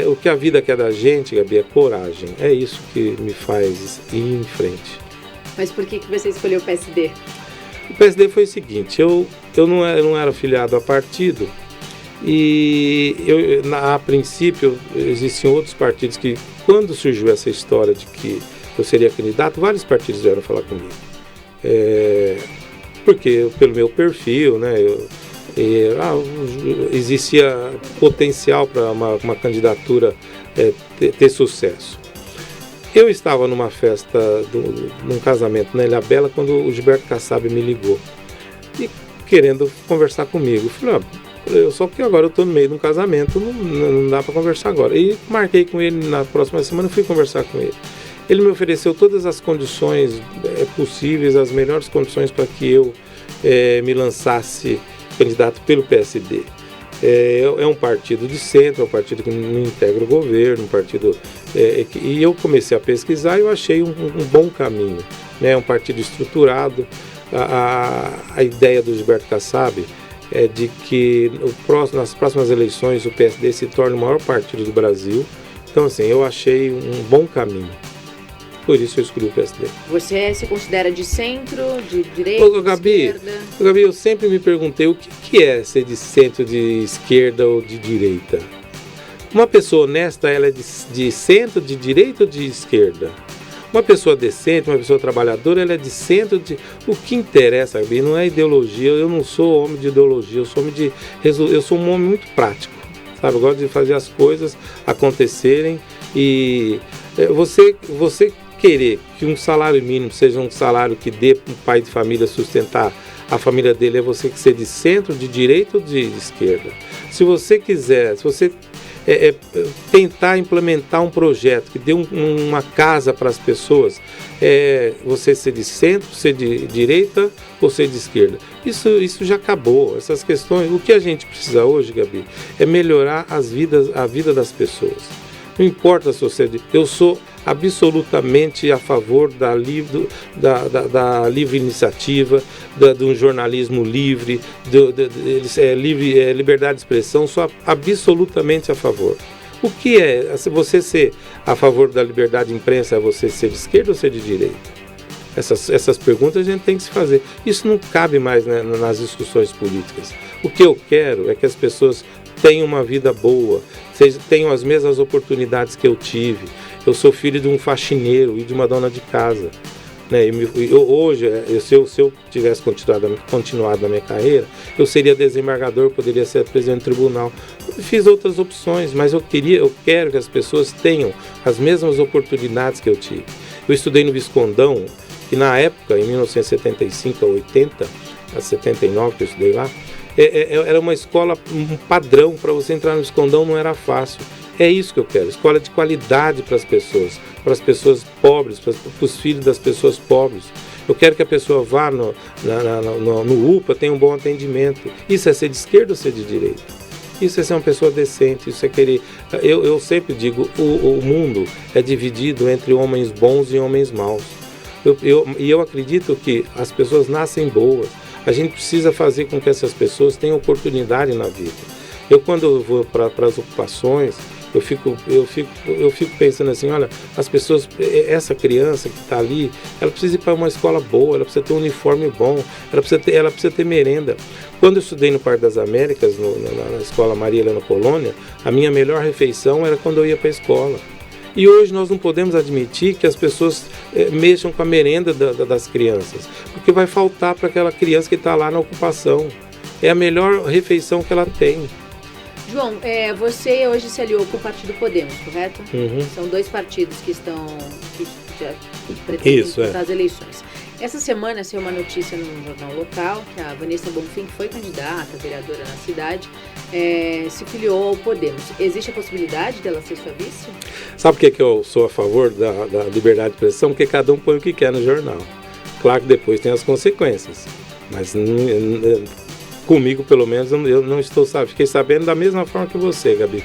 O que a vida quer da gente, Gabi, é coragem. É isso que me faz ir em frente. Mas por que você escolheu o PSD? O PSD foi o seguinte: eu não era afiliado a partido, e a princípio existiam outros partidos que, quando surgiu essa história de que eu seria candidato, vários partidos vieram falar comigo. Porque pelo meu perfil, né, existia potencial para uma candidatura ter sucesso. Eu estava numa festa, num casamento na Ilha Bela, quando o Gilberto Kassab me ligou, e querendo conversar comigo. Eu falei: só que agora eu estou no meio de um casamento, não dá para conversar agora. E marquei com ele na próxima semana, fui conversar com ele. Ele me ofereceu todas as condições possíveis, as melhores condições para que eu me lançasse candidato pelo PSD. É um partido de centro, é um partido que não integra o governo, um partido... e eu comecei a pesquisar e eu achei um bom caminho, né? Um partido estruturado. A ideia do Gilberto Kassab é de que nas próximas eleições o PSD se torne o maior partido do Brasil. Então, assim, eu achei um bom caminho. Por isso eu escolhi o PSD. Você se considera de centro, de direita, Gabi, de esquerda? Gabi, eu sempre me perguntei o que é ser de centro, de esquerda ou de direita. Uma pessoa honesta, ela é de centro, de direita ou de esquerda? Uma pessoa decente, uma pessoa trabalhadora, ela é de centro, o que interessa, Gabi, não é ideologia. Eu não sou homem de ideologia, eu sou um homem muito prático, sabe? Eu gosto de fazer as coisas acontecerem. E você querer que um salário mínimo seja um salário que dê para um pai de família sustentar a família dele, é você que ser de centro, de direita ou de esquerda. Se você tentar implementar um projeto que dê uma casa para as pessoas, você ser de centro, ser de direita ou ser de esquerda. Isso já acabou, essas questões. O que a gente precisa hoje, Gabi, é melhorar a vida das pessoas. Não importa se você... Eu sou absolutamente a favor da livre iniciativa, de um jornalismo livre, liberdade de expressão. Sou absolutamente a favor. O que é? Você ser a favor da liberdade de imprensa é você ser de esquerda ou ser de direita? Essas perguntas a gente tem que se fazer. Isso não cabe mais, né, nas discussões políticas. O que eu quero é que as pessoas tenham uma vida boa, tenham as mesmas oportunidades que eu tive. Eu sou filho de um faxineiro e de uma dona de casa. Né? Hoje, se eu tivesse continuado na minha carreira, eu seria desembargador, poderia ser presidente do tribunal. Eu fiz outras opções, mas eu quero que as pessoas tenham as mesmas oportunidades que eu tive. Eu estudei no Viscondão, que na época, em 1975 a 80, a 79 que eu estudei lá, era uma escola, um padrão. Para você entrar no Viscondão não era fácil. É isso que eu quero, escola de qualidade para as pessoas pobres, para os filhos das pessoas pobres. Eu quero que a pessoa vá no UPA, tenha um bom atendimento. Isso é ser de esquerda ou ser de direita? Isso é ser uma pessoa decente, isso é querer... Eu sempre digo, o mundo é dividido entre homens bons e homens maus. Eu acredito que as pessoas nascem boas. A gente precisa fazer com que essas pessoas tenham oportunidade na vida. Quando eu vou para as ocupações, eu fico pensando assim, olha, as pessoas, essa criança que está ali, ela precisa ir para uma escola boa, ela precisa ter um uniforme bom, ela precisa ter merenda. Quando eu estudei no Parque das Américas, na escola Maria Helena Colônia, a minha melhor refeição era quando eu ia para a escola. E hoje nós não podemos admitir que as pessoas mexam com a merenda das crianças, porque vai faltar para aquela criança que está lá na ocupação. É a melhor refeição que ela tem. João, você hoje se aliou com o Partido Podemos, correto? Uhum. São dois partidos que já pretendem disputar as eleições. Essa semana saiu uma notícia num jornal local que a Vanessa Bonfim, que foi candidata, vereadora na cidade, se filiou ao Podemos. Existe a possibilidade dela ser sua vice? Sabe por que eu sou a favor da liberdade de expressão? Porque cada um põe o que quer no jornal. Claro que depois tem as consequências, mas comigo, pelo menos, eu não estou sabendo. Fiquei sabendo da mesma forma que você, Gabi.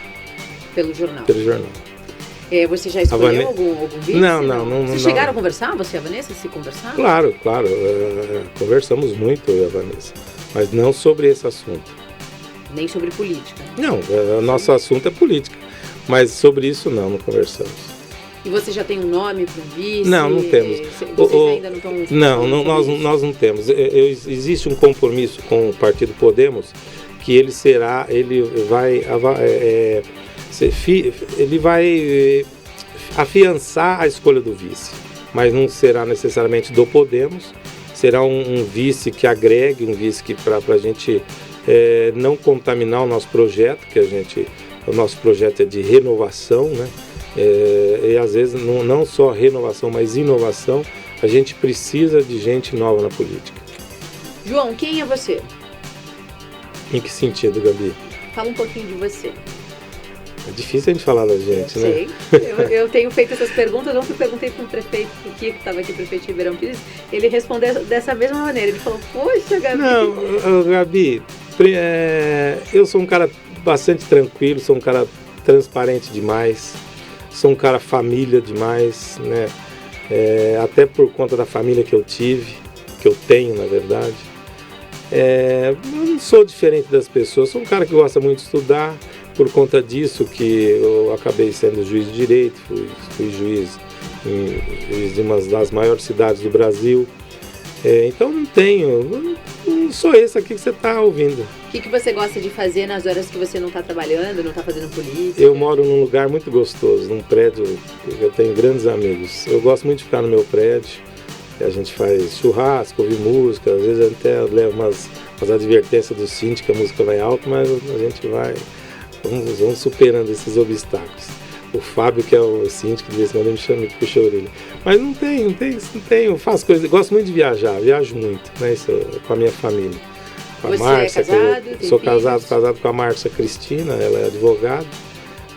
Pelo jornal? Pelo jornal. Você já escolheu algum vice? Não. Vocês chegaram a conversar, você e a Vanessa, se conversaram? Claro. Conversamos muito, eu e a Vanessa. Mas não sobre esse assunto. Nem sobre política? Não, nosso assunto é política. Mas sobre isso não conversamos. E você já tem um nome para o vice? Não temos. Vocês ainda não estão... Nós não temos. Existe um compromisso com o Partido Podemos que ele vai afiançar a escolha do vice, mas não será necessariamente do Podemos. Será um vice que agregue, um vice que para a gente não contaminar o nosso projeto, o nosso projeto é de renovação, né? E às vezes não só renovação, mas inovação. A gente precisa de gente nova na política. João, quem é você? Em que sentido, Gabi? Fala um pouquinho de você. É difícil a gente falar da gente, né? Eu tenho feito essas perguntas. Ontem eu perguntei para o prefeito, o Kiko, que estava aqui, o prefeito de Ribeirão Pires, ele respondeu dessa mesma maneira. Ele falou, poxa, Gabi... Não, Gabi, eu sou um cara bastante tranquilo, sou um cara transparente demais. Sou um cara família demais, né? Até por conta da família que eu tive, que eu tenho, na verdade. Eu não sou diferente das pessoas, sou um cara que gosta muito de estudar. Por conta disso que eu acabei sendo juiz de direito, fui juiz de uma das maiores cidades do Brasil. Então não sou esse aqui que você está ouvindo. O que você gosta de fazer nas horas que você não está trabalhando, não está fazendo política? Eu moro num lugar muito gostoso, num prédio que eu tenho grandes amigos. Eu gosto muito de ficar no meu prédio, a gente faz churrasco, ouve música, às vezes até leva umas advertências do síndico, a música vai alto, mas a gente vamos superando esses obstáculos. O Fábio, que é o síndico, de vez em quando ele me chama e puxa a orelha. Mas não tem, eu faço coisas, gosto muito de viajar, viajo muito, né? Isso, com a minha família. Com a Você Márcia, é casado? Sou casado com a Márcia Cristina, ela é advogada,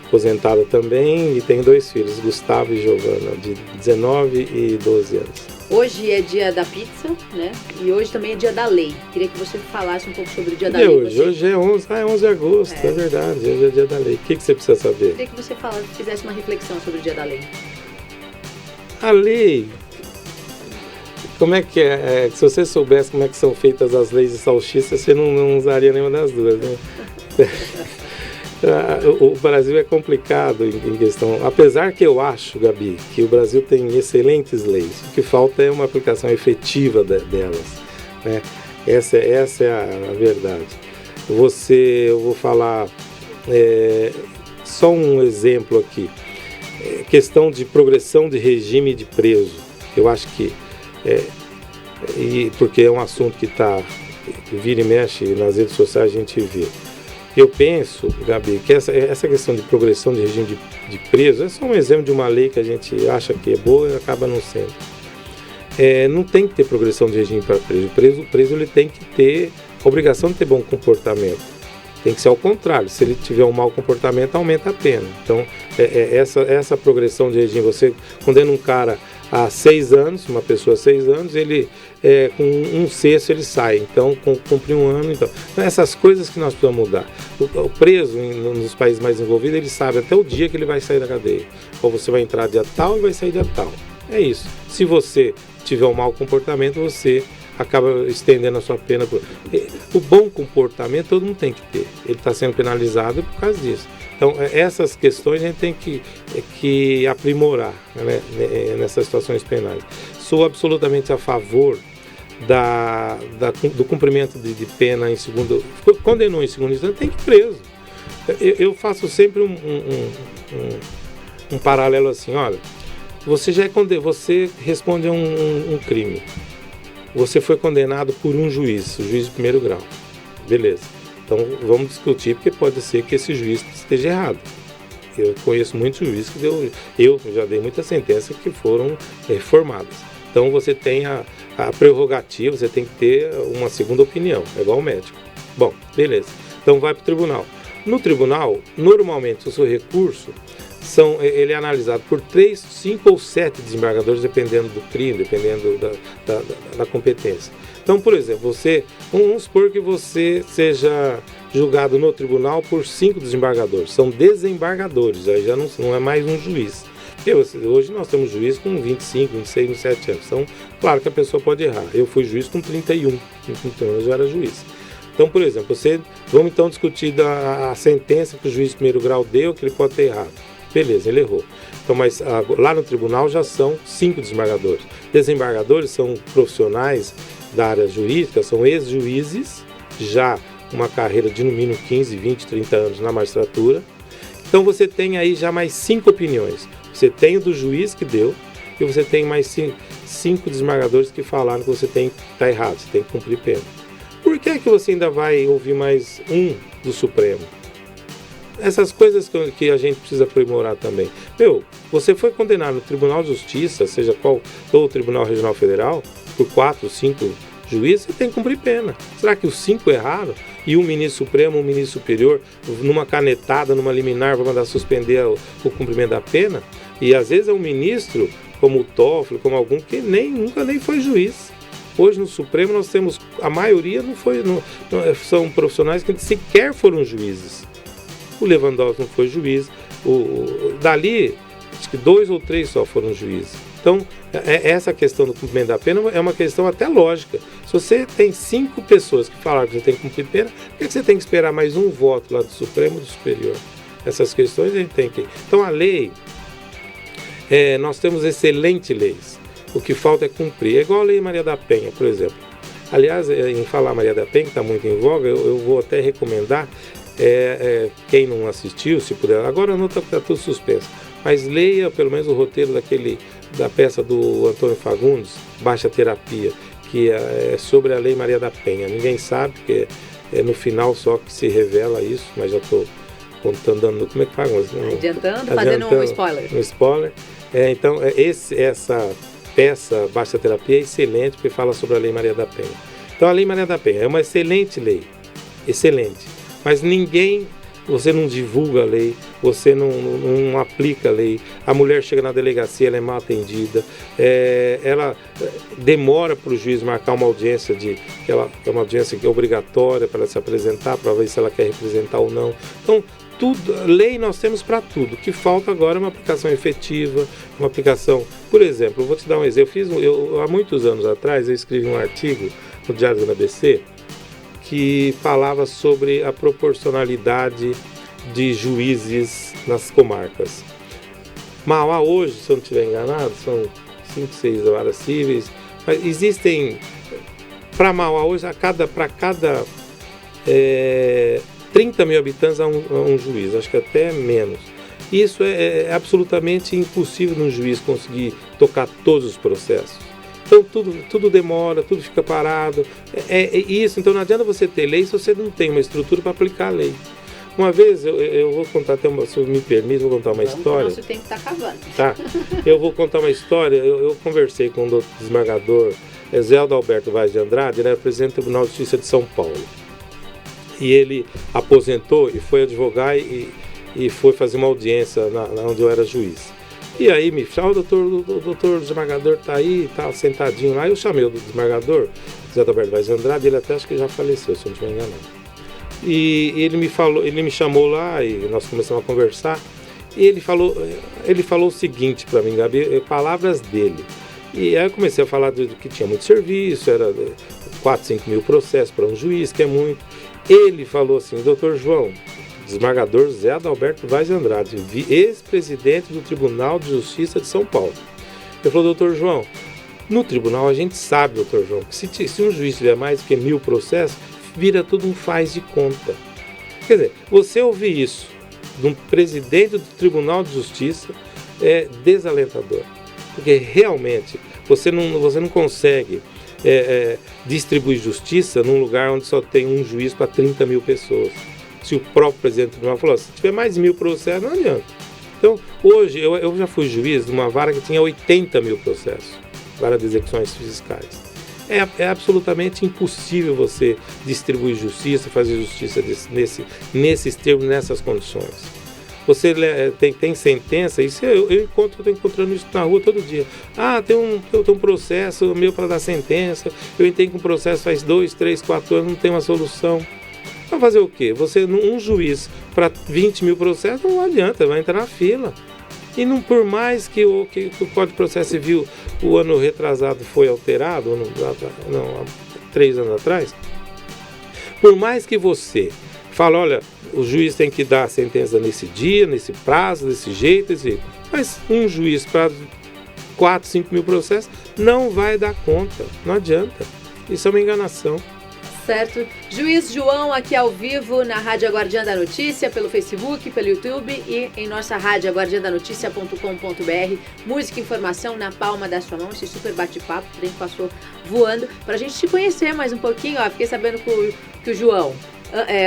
aposentada também, e tenho 2 filhos, Gustavo e Giovana, de 19 e 12 anos. Hoje é dia da pizza, né? E hoje também é dia da lei. Queria que você falasse um pouco sobre o dia da lei. Hoje é 11 de agosto, é verdade, hoje é dia da lei. O que você precisa saber? Queria que você fizesse uma reflexão sobre o dia da lei. A lei, como é que é? Se você soubesse como é que são feitas as leis de salsicha, você não usaria nenhuma das duas, né? O Brasil é complicado em questão, apesar que eu acho, Gabi, que o Brasil tem excelentes leis, o que falta é uma aplicação efetiva delas, né? Essa é a verdade. Eu vou falar só um exemplo aqui, questão de progressão de regime de preso. Eu acho que, porque é um assunto que vira e mexe nas redes sociais, a gente vê. Eu penso, Gabi, que essa questão de progressão de regime de preso é só um exemplo de uma lei que a gente acha que é boa e acaba não sendo. Não tem que ter progressão de regime para preso. O preso ele tem que ter a obrigação de ter bom comportamento. Tem que ser ao contrário. Se ele tiver um mau comportamento, aumenta a pena. Então, essa progressão de regime, você condena um cara a 6 anos, uma pessoa a 6 anos, ele com 1/6 ele sai, então cumpre 1 ano. Então, essas coisas que nós precisamos mudar. O preso nos países mais envolvidos, ele sabe até o dia que ele vai sair da cadeia. Ou você vai entrar dia tal e vai sair dia tal. É isso. Se você tiver um mau comportamento, você acaba estendendo a sua pena. O bom comportamento todo mundo tem que ter. Ele está sendo penalizado por causa disso. Então, essas questões a gente tem que aprimorar, né, nessas situações penais. Sou absolutamente a favor do cumprimento de pena em segundo... Condenou em segundo instante, tem que ir preso. Eu faço sempre um paralelo assim, olha, você você responde a um crime. Você foi condenado por um juiz, o juiz de primeiro grau. Beleza. Então vamos discutir, porque pode ser que esse juiz esteja errado. Eu conheço muitos juízes que eu já dei muitas sentenças que foram reformadas. Então você tem a prerrogativa, você tem que ter uma segunda opinião, é igual ao médico. Bom, beleza. Então vai para o tribunal. No tribunal, normalmente o seu recurso ele é analisado por 3, 5 ou 7 desembargadores, dependendo do crime, dependendo da competência. Então, por exemplo, vamos supor que você seja julgado no tribunal por 5 desembargadores. São desembargadores, aí já não é mais um juiz. Porque hoje nós temos juiz com 25, 26, 27 anos. Então, claro que a pessoa pode errar. Eu fui juiz com 31 anos, eu era juiz. Então, por exemplo, vamos então discutir a sentença que o juiz de primeiro grau deu, que ele pode ter errado. Beleza, ele errou. Então, mas lá no tribunal já são 5 desembargadores. Desembargadores são profissionais da área jurídica, são ex-juízes, já uma carreira de no mínimo 15, 20, 30 anos na magistratura. Então você tem aí já mais 5 opiniões. Você tem o do juiz que deu e você tem mais 5 desembargadores que falaram que você está errado, você tem que cumprir pena. Por que você ainda vai ouvir mais um do Supremo? Essas coisas que a gente precisa aprimorar também. Você foi condenado no Tribunal de Justiça, seja qual, ou o Tribunal Regional Federal, por 4, 5 juízes, você tem que cumprir pena. Será que os 5 erraram? E um ministro supremo, um ministro superior, numa canetada, numa liminar, vai mandar suspender o cumprimento da pena? E às vezes é um ministro, como o Toffoli, como algum, que nunca nem foi juiz. Hoje no Supremo nós temos, a maioria são profissionais que sequer foram juízes. O Lewandowski não foi juiz, dali, acho que 2 ou 3 só foram juízes. Então, essa questão do cumprimento da pena é uma questão até lógica. Se você tem 5 pessoas que falaram que você tem que cumprir pena, por que você tem que esperar mais um voto lá do Supremo ou do Superior? Essas questões a gente tem que... Então, a lei, nós temos excelentes leis. O que falta é cumprir. É igual a Lei Maria da Penha, por exemplo. Aliás, em falar Maria da Penha, que está muito em voga, eu vou até recomendar, quem não assistiu, se puder, agora não está tudo suspenso, mas leia pelo menos o roteiro da peça do Antônio Fagundes, Baixa Terapia, que é sobre a Lei Maria da Penha. Ninguém sabe, porque é no final só que se revela isso, mas já estou contando, como é que faz? Adiantando, fazendo um spoiler. Um spoiler. Então, essa peça, Baixa Terapia, é excelente, porque fala sobre a Lei Maria da Penha. Então, a Lei Maria da Penha é uma excelente lei, excelente, mas você não divulga a lei, você não aplica a lei, a mulher chega na delegacia, ela é mal atendida, ela demora para o juiz marcar uma audiência, que é uma audiência que é obrigatória para ela se apresentar, para ver se ela quer representar ou não. Então, lei nós temos para tudo. O que falta agora é uma aplicação efetiva, uma aplicação... Por exemplo, eu vou te dar um exemplo. Há muitos anos atrás, eu escrevi um artigo no Diário do ABC que falava sobre a proporcionalidade de juízes nas comarcas. Mauá hoje, se eu não estiver enganado, são 5, 6 varas cíveis, mas existem, para Mauá hoje, para cada 30 mil habitantes há um juiz, acho que até menos. Isso é absolutamente impossível num juiz conseguir tocar todos os processos. Então tudo demora, tudo fica parado. Isso, então não adianta você ter lei se você não tem uma estrutura para aplicar a lei. Uma vez, eu vou contar, se me permite, vou contar uma história. O nosso tempo está acabando. Tá, eu vou contar uma história. Eu conversei com o desembargador Zé Alberto Vaz de Andrade, ele era presidente do Tribunal de Justiça de São Paulo. E ele aposentou e foi advogar e foi fazer uma audiência onde eu era juiz. E aí me falou, o doutor desembargador está aí, tá sentadinho lá. Eu chamei o desembargador, Zé Alberto Vaz de Andrade, ele até acho que já faleceu, se eu não estiver enganado. E ele me chamou lá e nós começamos a conversar. E ele falou o seguinte para mim, Gabi, palavras dele. E aí eu comecei a falar que tinha muito serviço, era 4, 5 mil processos para um juiz, que é muito. Ele falou assim, doutor João, desembargador Zé Adalberto Vaz de Andrade, ex-presidente do Tribunal de Justiça de São Paulo. Ele falou, doutor João, no tribunal a gente sabe, doutor João, que se um juiz tiver mais do que 1000 processos, vira tudo um faz de conta. Quer dizer, você ouvir isso de um presidente do Tribunal de Justiça é desalentador. Porque realmente você não consegue distribuir justiça num lugar onde só tem um juiz para 30 mil pessoas. Se o próprio presidente do tribunal falou, se tiver mais 1000 processos, não adianta. Então, hoje, eu já fui juiz de uma vara que tinha 80 mil processos, vara de execuções fiscais. É absolutamente impossível você distribuir justiça, fazer justiça nesses termos, nessas condições. Você tem sentença, isso eu estou encontrando isso na rua todo dia. Tem um processo meu para dar sentença, eu entrei com um processo faz 2, 3, 4 anos, não tem uma solução. Vai fazer o quê? Um juiz para 20 mil processos não adianta, vai entrar na fila. E não, por mais que o Código de Processo Civil, o ano retrasado foi alterado, há 3 anos atrás, por mais que você fale, olha, o juiz tem que dar a sentença nesse dia, nesse prazo, desse jeito, mas um juiz para 4, 5 mil processos não vai dar conta, não adianta. Isso é uma enganação. Certo. Juiz João aqui ao vivo na Rádio Guardiã da Notícia, pelo Facebook, pelo YouTube e em nossa rádio aguardiandanoticia.com.br. Música e informação na palma da sua mão. Esse super bate-papo que a gente passou voando. Pra gente te conhecer mais um pouquinho, fiquei sabendo que o João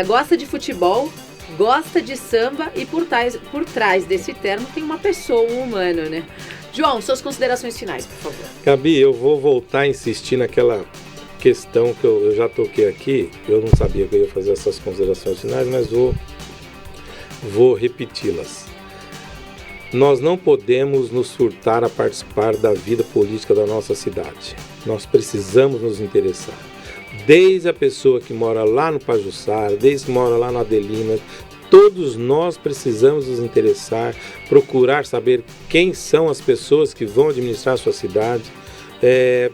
gosta de futebol, gosta de samba e por trás desse termo tem uma pessoa, um humano, né? João, suas considerações finais, por favor. Gabi, eu vou voltar a insistir naquela questão que eu já toquei aqui. Eu não sabia que eu ia fazer essas considerações finais, mas vou repeti-las. Nós não podemos nos furtar a participar da vida política da nossa cidade. Nós precisamos nos interessar. Desde a pessoa que mora lá no Pajuçara, desde que mora lá no Adelina, todos nós precisamos nos interessar, procurar saber quem são as pessoas que vão administrar a sua cidade,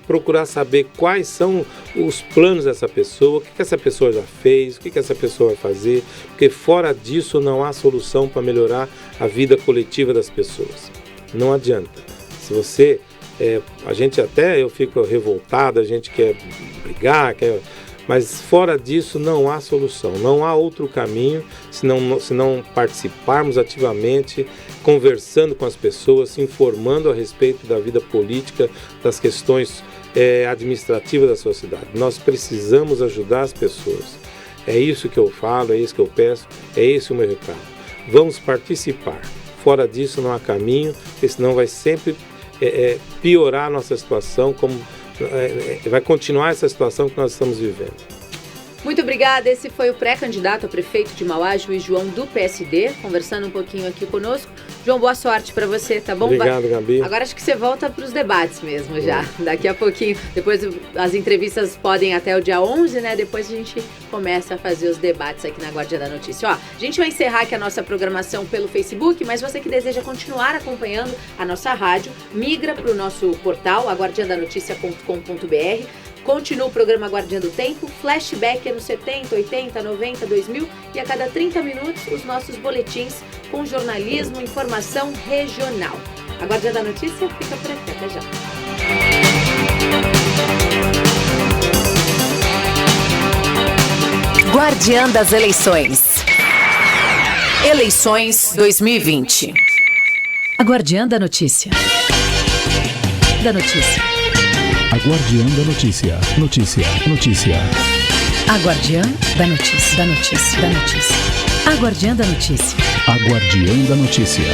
procurar saber quais são os planos dessa pessoa, o que essa pessoa já fez, o que essa pessoa vai fazer, porque fora disso não há solução para melhorar a vida coletiva das pessoas. Não adianta. Se você, eu fico revoltado, a gente quer brigar, mas fora disso não há solução, não há outro caminho se não participarmos ativamente, conversando com as pessoas, se informando a respeito da vida política, das questões administrativas da sua cidade. Nós precisamos ajudar as pessoas. É isso que eu falo, é isso que eu peço, é esse o meu recado. Vamos participar. Fora disso não há caminho, porque senão vai sempre piorar a nossa situação, vai continuar essa situação que nós estamos vivendo. Muito obrigada, esse foi o pré-candidato a prefeito de Mauá, juiz João do PSD, conversando um pouquinho aqui conosco. João, boa sorte para você, tá bom? Obrigado, Gabi. Agora acho que você volta para os debates mesmo já, daqui a pouquinho. Depois as entrevistas podem até o dia 11, né? Depois a gente começa a fazer os debates aqui na Guardiã da Notícia. A gente vai encerrar aqui a nossa programação pelo Facebook, mas você que deseja continuar acompanhando a nossa rádio, migra para o nosso portal, aguardiandanoticia.com.br. Continua o programa Guardiã do Tempo, flashback anos 70, 80, 90, 2000 e a cada 30 minutos os nossos boletins com jornalismo e informação regional. A Guardiã da Notícia fica por aqui. Até já. Guardiã das Eleições. Eleições 2020. A Guardiã da Notícia. Da Notícia. A Guardiã da Notícia. Notícia. Notícia. A Guardiã da Notícia. Da Notícia. Da Notícia. A Guardiã da Notícia. A Guardiã da Notícia.